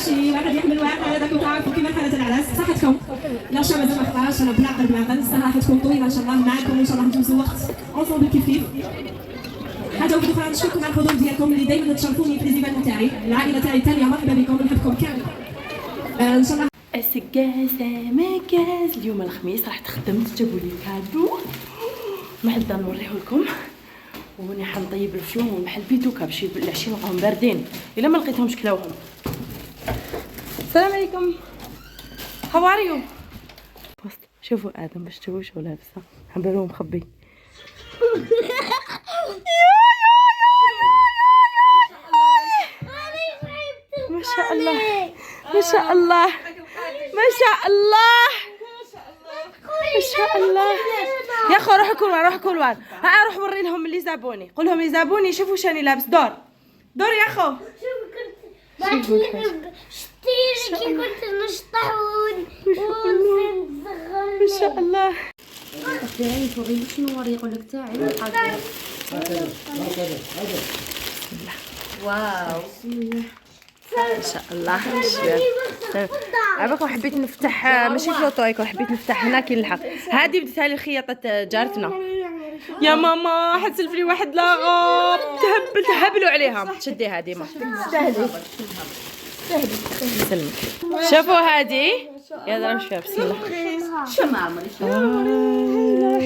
شي واحد يحمل واحد راكم تعرفوا كيما حالة العراس صحتكم لا شا مازال ما خلاص انا بالعقل الصراحه تكون طويله ان شاء الله معكم ان شاء الله ندوزوا وقت اونصومبل كيف حاجه واحده اخرى نشكركم على الحضور ديالكم اللي دائما تشرفوني في ليزيفان تاعي العائله تاعي الثانيه مرحبا بكم ونحبكم كامل ان شاء الله. السكازة مكاز اليوم الخميس راح خدمت جابوا لي كادو معدا نوريه لكم وني حنطيب الفيوم ونحل بيتوكا باش العشيه نلقاهم باردين الا ما لقيتهمش كلاوهم. السلام عليكم هاو ار يو. شوفوا ادم باش تشوفوا شو لابسه حنبالو مخبي. ما شاء الله ما شاء الله ما شاء الله ما شاء الله. يا اخو روح كل روح كل وار ها روح وري لهم اللي زابوني قول لهم يزابوني شوفوا شاني لابس دور دور يا اخو. شوفوا شتي كي كنت نشطح ما شاء الله. ديري توري لي شنو وري يقول لك تاعي واو ما شاء الله شباب. عباكم حبيت نفتح ماشي فلوطو هيك حبيت نفتح هنا كي نلحق. هذه بديتها لي خياطه جارتنا يا ماما حتسلف لي واحد لاغوب تهبلوا عليها تشديها ديما تستاهلي سلمك. شوفوا هذه يا درا شوف بسم الله شمامه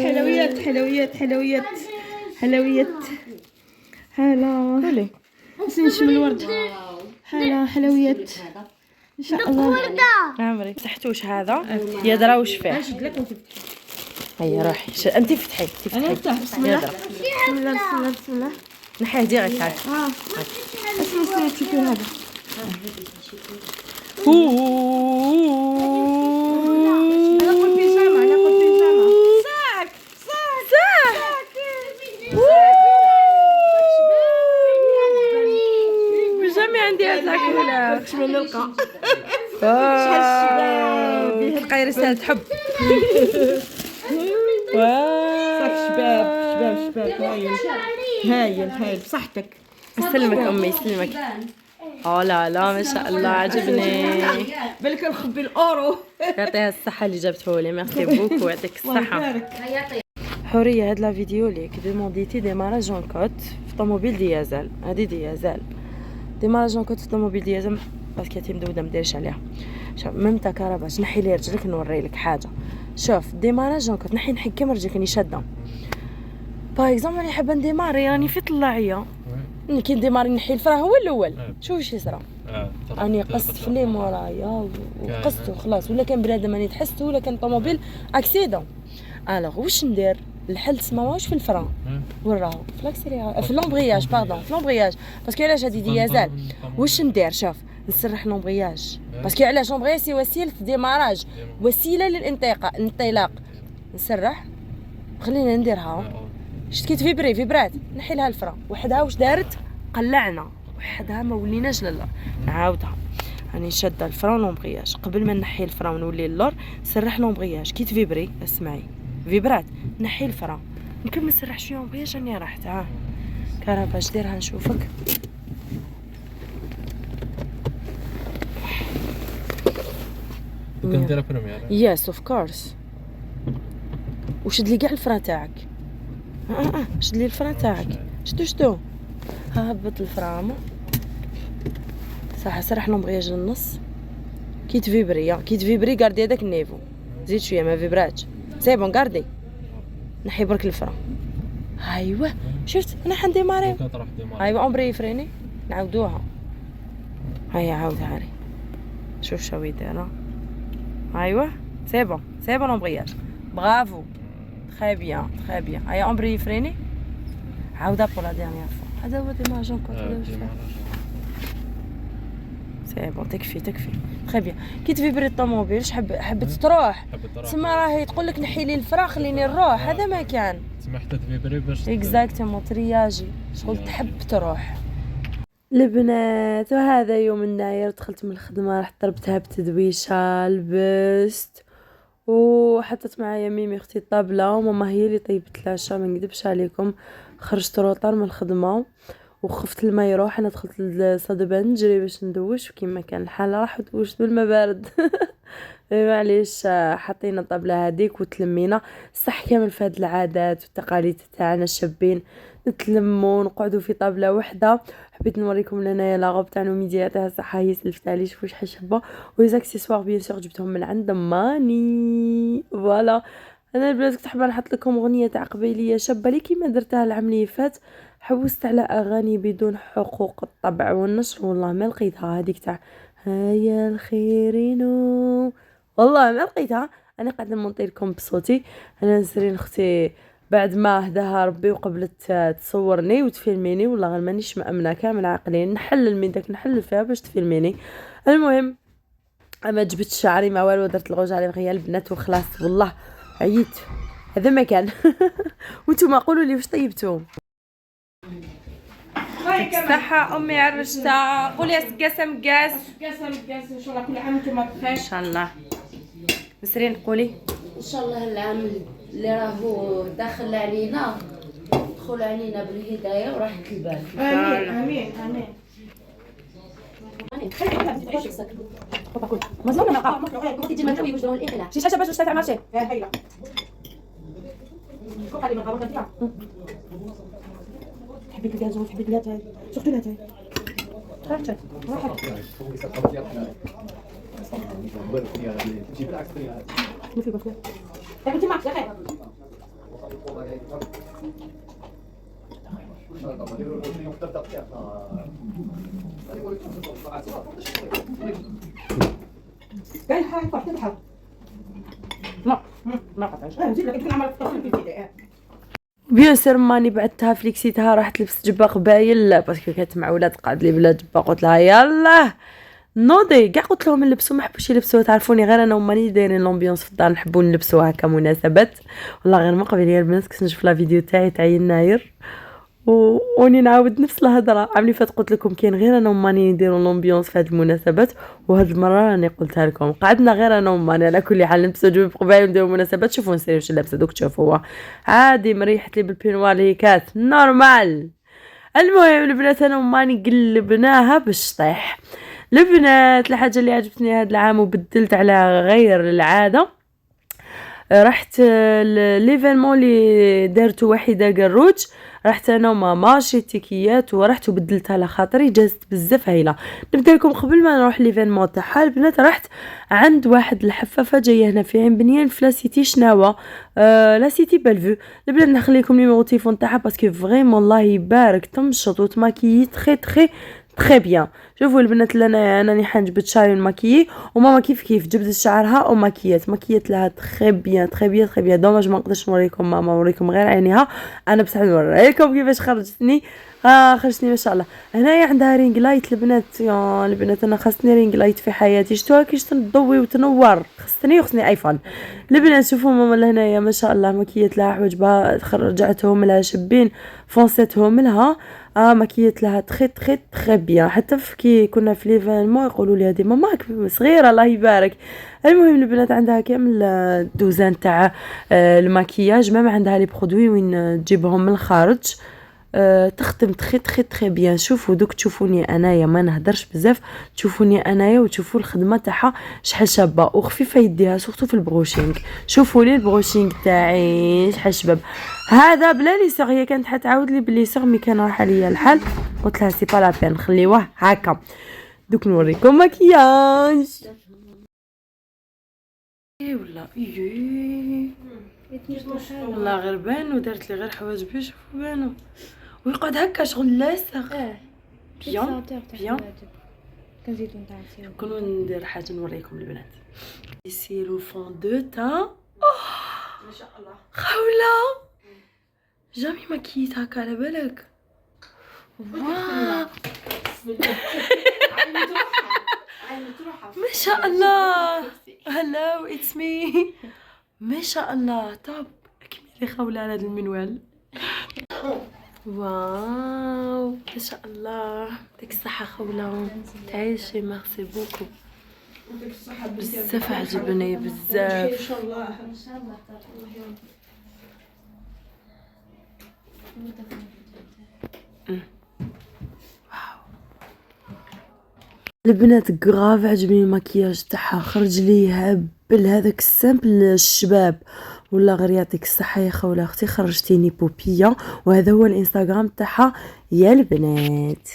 حلويات حلويات حلويات حلويات هلا هلا نشم الورد هلا حلويات ان شاء الله. عمري فتحتوش هذا يا درا وش فيه هيا روحي انت فتحي انا نفتح بسم الله بسم الله بسم الله بسم الله نحيه ديريكت تعال اسمع تشوفي هذا ناكل بيجامه ناكل بيجامه ساك بيجامي عندي هذاك ولا باش ما نلقى شحال الشباب تلقاي رسالة حب صاك شباب هايل بصحتك يسلمك امي يسلمك. اه لا لا ما شاء الله عجبني بالك نخبي الاورو يعطيها الصحة اللي جابته لي ميرسي بوكو ويعطيك الصحة. حورية هاد لا فيديو ليك دومونديتي ديماراج اون كوت في طوموبيل ديازل. هادي ديازل ديماراج اون كوت في طوموبيل ديازل باسكو مدودة مديرش عليها. شوف ممتا كهرباء نحي لي رجلك نوري لك حاجة. شوف ديماراج اون كوت نحي كيما رجلك راني شادة باغ اكزومبل راني حابة نديماري راني في طلاعية كي نديماري نحي الفرا هو الاول شوف واش يصرا راني قصت في لي مورايا وقصت وخلاص ولا كان بنادم راني تحست ولا كان طوموبيل اكسيدون. الوغ واش ندير الحل تسمى واش في الفران وراهو في لاكسيليرا في لومبرياج باردون في لومبرياج باسكو علاش هادي ديازال واش ندير. شوف نسرح لومبرياج باسكو علاش لومبرياج سي وسيله ديماراج وسيله للانطلاق نسرح خلينا نديرها شفت كي تفيبري فيبرات نحي لها الفرا وحدها واش دارت قلعنا وحدها ما وليناش للور نعاودها راني شاده الفرا لومبرياج قبل ما نحي الفرا ونولي للور سرح لومبرياج كي تفيبري اسمعي فيبرات نحي الفرا نكمل نسرح شويه لومبرياج راني راحت ها كهرباء اش ديرها نشوفك. كنديرها بريمير يس اوف كورس وشد لي كاع الفرا تاعك شد لي الفرا تاعك شدو هبط الفرامه صح سرح لومبرياج للنص كي تفيبري غاردي هذاك النيفو زيد شويه ما فيبراتش سي بون غاردي نحي برك الفرا. ايوا شفت انا حنديماري ايوا عمري فريني نعاودوها هيا عاود هاري شوف شوي دايره ايوا سي بون لومبرياج برافو تري بيان هيا عمري فريني عاودها بور لا ديرنيير فوا هذا هو ديماراج اون كوت هذا واش فيه سي بون تكفي تري بيان كي تفيبري الطوموبيل حبت تروح تسمى راهي تقول لك نحي لي الفرا خليني نروح هذا ما كان تسمى حتى تفيبري باش اكزاكتومون ترياجي شغل تحب تروح. البنات وهذا يوم الناير دخلت من الخدمه رحت ضربتها بتدويشه لبست وحطت معايا ميمي اختي الطابله وماما هي اللي طيبت العشاء ما نكذبش عليكم. خرجت روطار من الخدمه وخفت الماء يروح. انا دخلت للصدبه نجري باش ندوش، وكيما كان الحال راح دوشت بالماء بارد. معليش حطينا الطبله هذيك وتلمينا. صح كامل في هاد العادات والتقاليد تاعنا الشابين نتلموا ونقعدوا في طابله وحده. حبيت نوريكم لهنايا لاغوب تاع نوميديا يعطيها صحه، هي سلفت عليه شوفوا شحال شابه. وليزاكسيسوار بيان سور جبتهم من عند ماني. فوالا انا البنات كنت حابه نحط لكم اغنيه تاع قبيليه شابه لي كيما درتها العام اللي فات. حوست على اغاني بدون حقوق الطبع والنشر، والله ما لقيتها هذيك تاع هيا الخيرينو، والله ما لقيتها. انا قاعده نمونطي لكم بصوتي. انا نسرين اختي بعد ما هداها ربي وقبلت تصورني وتفيلميني، والله غير مانيش مأمنه كامل عقلين نحلل من داك نحلل فيها باش تفيلميني. المهم اما جبت شعري ما والو، درت الغوج على بغيا البنات وخلاص، والله عييت هذا ما كان. وانتم قولوا لي واش طيبتوا. صحة امي عرشتها. قولي قسم قاس قاسم ان شاء الله كل عام وانتم بخير. ان شاء الله. نسرين قولي ان شاء الله العام اللي راهو داخل علينا دخل علينا بالهدايه وراحه البال. امين امين امين. مزمون نلقى كنتي تجي المدرسه ويوجدوا الاقلاع شي حاجه باش تاع ماشي هيا كوكا لي من قبل فيها. تحبي الكازو تحبي الكلات سورتو الكلات راحت ما في بكره كنتي معك يا خير. جاي حاجه تفتحها. ما قطعش. نزيد لك كنت نعمل في الفيديو. بيان سير ماني بعدتها فليكسيتها راحت لبست جبه قبايل باسكو كانت مع ولاد قعد لي بلا جبه. قلت لها يلا نوضي كاع، قلت لهم نلبسوا ما حبوش يلبسوا. تعرفوني غير انا وماني دايرين لومبيونس في الدار نحبوا نلبسوها كمناسبات. والله غير ما قبل يا البنات كنت نشوف لا فيديو تاعي تاع يناير وني نعاود نفس الهضره. عاملي فات قلت لكم كاين غير انا وماني نديروا لومبيونس في هذه المناسبات، وهاد المره راني قلتها لكم. قعدنا غير انا وماني على كل حال نلبسوا جوب قبايل نديروا مناسبات. شوفوا نسيري واش لابسه دوك تشوفوا عادي مريحت لي بالبينوار هيكات نورمال. المهم البنات انا وماني قلبناها باش طيح. البنات الحاجه اللي عجبتني هذا العام وبدلت على غير العاده، رحت ليفينمون اللي دارته وحيده قروج. رحت انا وماما شريت تيكيات ورحت وبدلتها على خاطري جازت بزاف هايله. نبدا لكم قبل ما نروح ليفينمون تاعها البنات. رحت عند واحد الحفافه جايه هنا في عين بنيان في لاسيتي شناوه لا سيتي بالفو. البنات نخلي لكم نيميرو تليفون تاعها باسكو فريمون الله يبارك تمشط وتماكيي تري تري تري بيان. شوفوا البنات اللي انا راني حنجبت شعري الماكيي وماما كيف جبدت شعرها وماكيات لها تري بيان تري بيان تري بيان. دوماج ما نقدرش نوريكم ماما نوريكم غير عينيها، انا بصح نوريكم كيفاش خرجتني. خرجتني ما شاء الله. هنايا عندها رينج لايت البنات. يا البنات انا خاصني رينج لايت في حياتي. شفتوها كيش تضوي وتنور، خصني ايفون. البنات شوفوا ماما لهنايا ما شاء الله ماكيات لها حواجبها رجعتهم لها شابين فونسيتهم لها ماكيات لها تري تري تري بيان. حتى كي كنا في ليفينمون يقولوا لي هذه ماماك صغيره الله يبارك. المهم البنات عندها كامل دوزان تاع الماكياج، ما عندها لي برودوي وين تجيبهم من الخارج. تخدم تري تري تري بيان. شوفوا دوك تشوفوني انايا ما نهدرش بزاف، تشوفوني انايا وتشوفوا الخدمه تاعها شحال شابه وخفيفه يديها سورتو في البروشينغ. شوفوا لي البروشينغ تاعي شحال شباب. هذا بلا لي سيغ، هي كانت حتعاود لي بلي سيغ مي كان راح عليا الحال قلت لها سي با لا بين خليوه هكا. دوك نوريكم ماكياج. ولا والله غير بان ودارت لي غير حواجبي شوفوا بانوا ويقعد هكا شغل لاصق. بيان بيان كنزيدو نتاع كون ندير حاجه نوريكم البنات. يسيروا فون دو تا ما شاء الله خوله جامي ماكيت هكا على بالك. ما شاء الله هلو اتس مي ما شاء الله. طب كملي خوله على هذا المنوال. واو ما شاء الله يعطيك الصحة خوله تعيشي ميرسي بوكو بزاف عجبني بزاف. ان شاء الله ان شاء الله البنات غراف عجبني المكياج تاعها، خرج لي هبل هذاك السامبل الشباب. ولا غير يعطيك الصحه يا خوله اختي، خرجتيني بوبيا. وهذا هو الانستغرام تاعها يا البنات.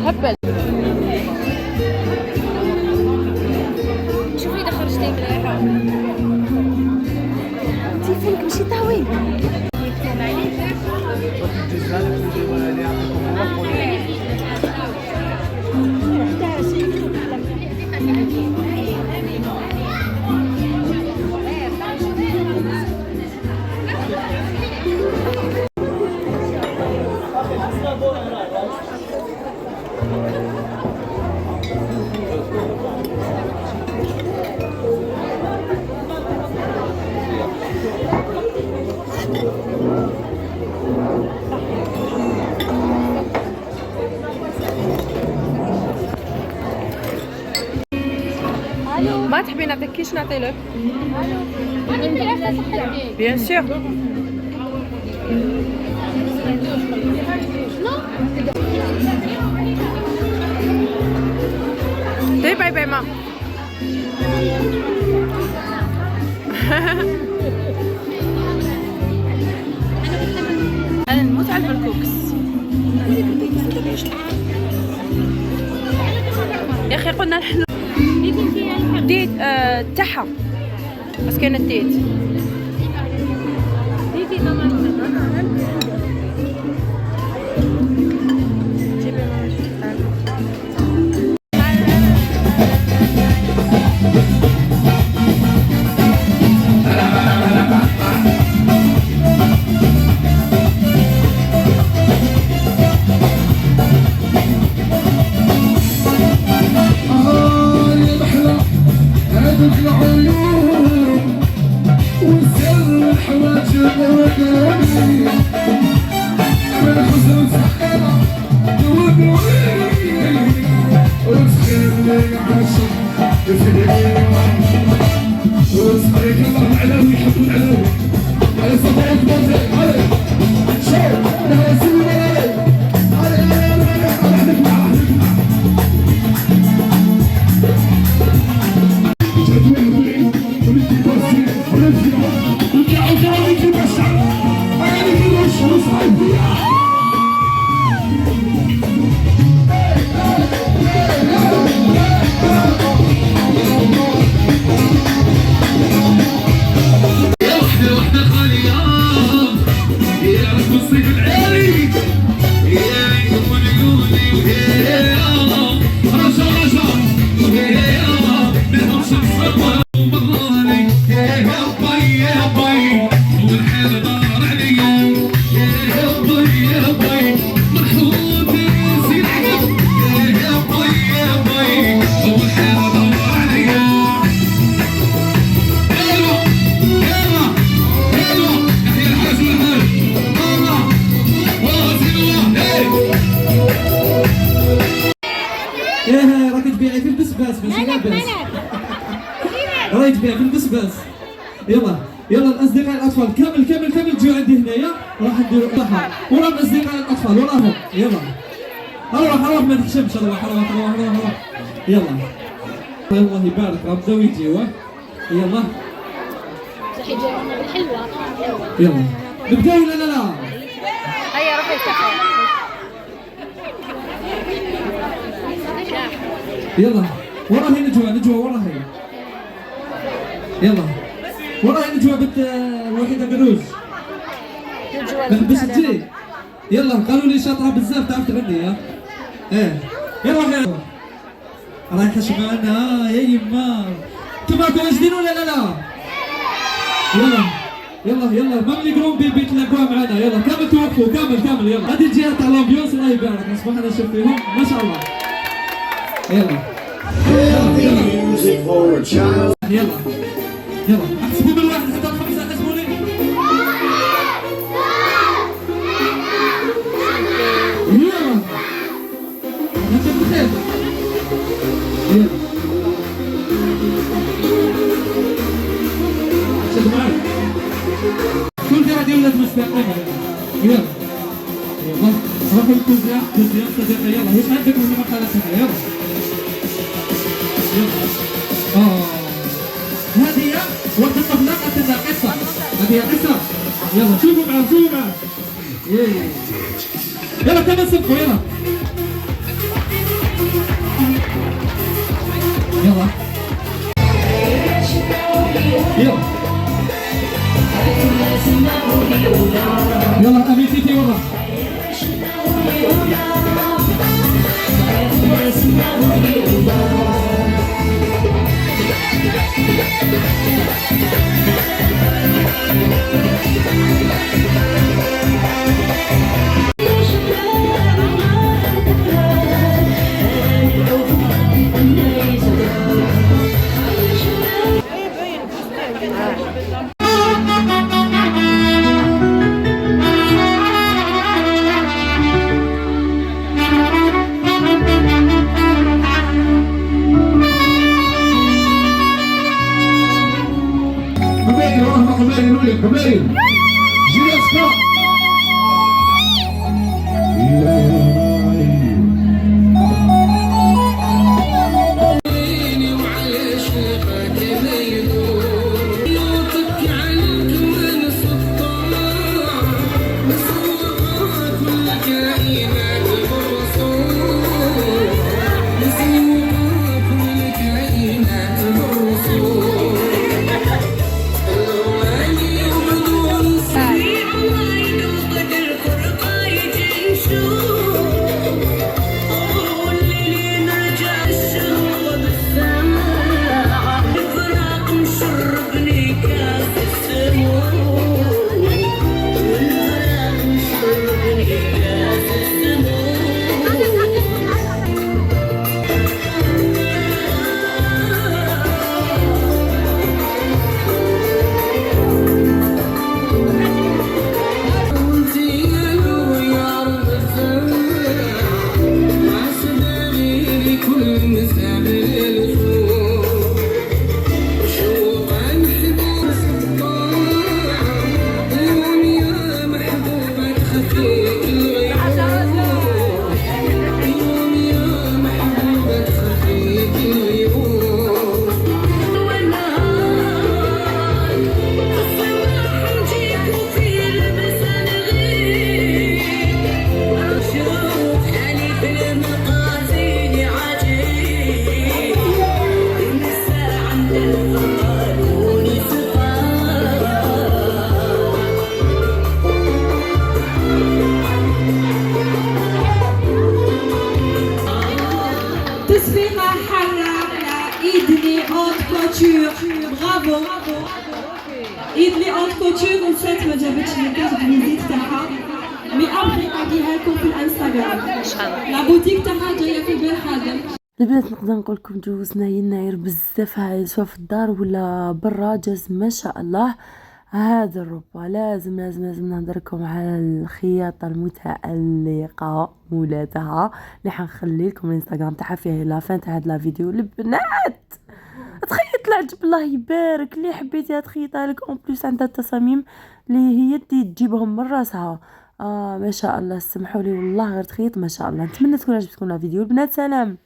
هبل شوفي اذا خرجتي مليحه. تليفونك ماشي طويل. ما تحبي نعطيك كيش نعطيلك؟ بيان سور. باي باي ما انا نموت على البركوكس يا اخي. قلنا نحن ديت تاعها بس كاين الديت راهي تبيع في البسباس. يلا الاصدقاء الاطفال كامل تجوا عندي هنايا، راح نديروا صحه ورا الاصدقاء الاطفال وراهم. يلا روح ما تخشمش. روح يلا الله يبارك راه بداو يجيو. يلا يلا نبداو ولا لا؟ هيا روحي يلا وراهي نجوى وراهي. يلا وراهي نجوى بنت الوحيده بالروج باش تجي. يلا قالوا لي شاطره بزاف تعرف تغني. يلا رايحه شمعنا يا يما. انتم راكم واجدين ولا لا؟ يلا ماملي جروم بيبي تلاقوها معنا. يلا كامل توقفوا كامل. يلا هذه الجهه تاع الامبيونس الله يبارك. نصبح انا نشوف فيهم ما شاء الله. يلا احسبوا من واحد حتى الخمسه. احسبوا لي. بخير. يلا شد معاك كل دي غادي ولات مستقيمة. يلا يلا روحوا للكوزيان صديقي. يلا واش عندك من المرحلة الثانية؟ يلا يلا هذه وقت الطفلة قصة قصة. هذه قصة. يلا شوفوا معاه شوفوا معاه. يلا كمان سبقوا. يلا يلا يلا يلا أبي تيتي ورا. قبيل جي اسكا. تصفيقة حرة إيدلي أوت كوتور. برافو إيدلي أوت كوتور. ونسيت ما جابتش الكارت فيزيت تاعها مي أبغي نعطيها لكم في الانستغرام. لا بوتيك تاعها جاية في بير خادم. البنات نقدر نقول لكم جوزنا يناير بزاف هايل، سواء في الدار ولا برا جاز ما شاء الله. هذا الربا لازم لازم لازم نهضر لكم على الخياطه المتألقه مولاتها اللي حنخلي لكم الانستغرام تاعها فيه لافين تاع هاد لا فيديو. البنات تخيط العجب الله يبارك اللي حبيتيها تخيطها لك اون بليس عندها التصاميم اللي هي تجيبهم من راسها. ما شاء الله سمحوا لي والله غير تخيط ما شاء الله. نتمنى تكون عجبتكم لا فيديو البنات. سلام.